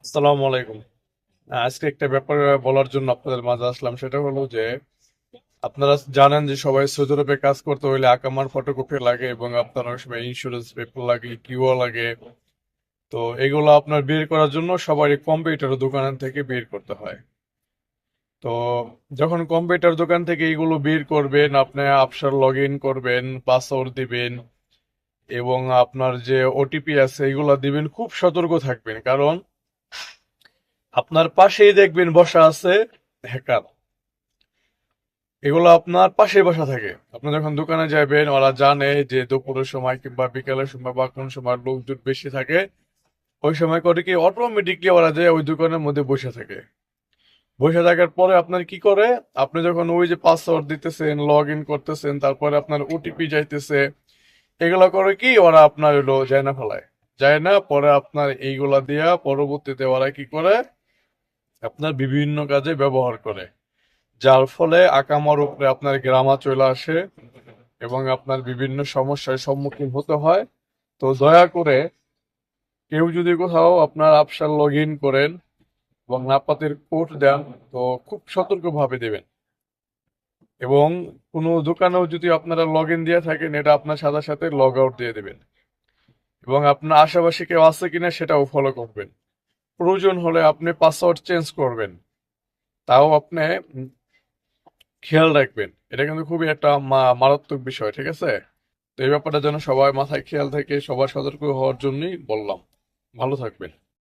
আসসালামু আলাইকুম। আজকে একটা ব্যাপার বলার জন্য আপনাদের মাঝে আসলাম, সেটা হলো যে আপনারা জানেন যে সবাই সৌদি আরবে কাজ করতে হলে আকামার ফটোকপি লাগে এবং আপনার অনেক সময় ইন্স্যুরেন্স পেপার লাগে, কিউও লাগে। তো এগুলো আপনার বের করার জন্য সবারই কম্পিউটার দোকান থেকে বের করতে হয়। তো যখন কম্পিউটার দোকান থেকে এগুলো বের করবেন, আপনি আপসার লগ ইন করবেন, পাসওয়ার্ড দিবেন এবং আপনার যে ওটিপি আছে এগুলো দিবেন। খুব সতর্ক থাকবেন, কারণ আপনার পাশেই দেখবেন বসা আছে হ্যাকার। এগুলো আপনার পাশে বসা থাকে। আপনি যখন দোকানে যাবেন, ওরা জানে যে দুপুরের সময় কিংবা বিকেলের সময় বা কোন সময় লোকজন বেশি থাকে। ওই সময় করে কি অটোমেটিকলি ওরা যায় ওই দোকানের মধ্যে বসে থাকে। বসে থাকার পরে আপনার কি করে, আপনি যখন ওই যে পাসওয়ার্ড দিতেছেন, লগ ইন করতেছেন, তারপরে আপনার ওটিপি যাইতেছে, এগুলো করে কি ওরা আপনার হলো যায় না, ফেলায় যায় না। পরে আপনার এইগুলা দিয়া পরবর্তীতে ওরা কি করে, আপনার বিভিন্ন কাজে ব্যবহার করে, যার ফলে আকামার উপরে আপনার গ্রামা চলে আসে এবং আপনার বিভিন্ন সমস্যার সম্মুখীন হতে হয়। তো দয়া করে কেউ যদি কোথাও আপনার আপসার লগ ইন করেন এবং নাপাতের কোড দেন, তো খুব সতর্কভাবে দেবেন। এবং কোনো দোকানেও যদি আপনারা লগ ইন দিয়ে থাকেন, এটা আপনার সাথে সাথে লগ আউট দিয়ে দেবেন এবং আপনার আশেপাশে কেউ আছে কিনা সেটাও ফলো করবেন। প্রয়োজন হলে আপনি পাসওয়ার্ড চেঞ্জ করবেন, তাও আপনি খেয়াল রাখবেন। এটা কিন্তু খুবই একটা মারাত্মক বিষয়, ঠিক আছে? তো এই ব্যাপারটা যেন সবাই মাথায় খেয়াল থাকে, সবার সতর্ক হওয়ার জন্যই বললাম। ভালো থাকবেন।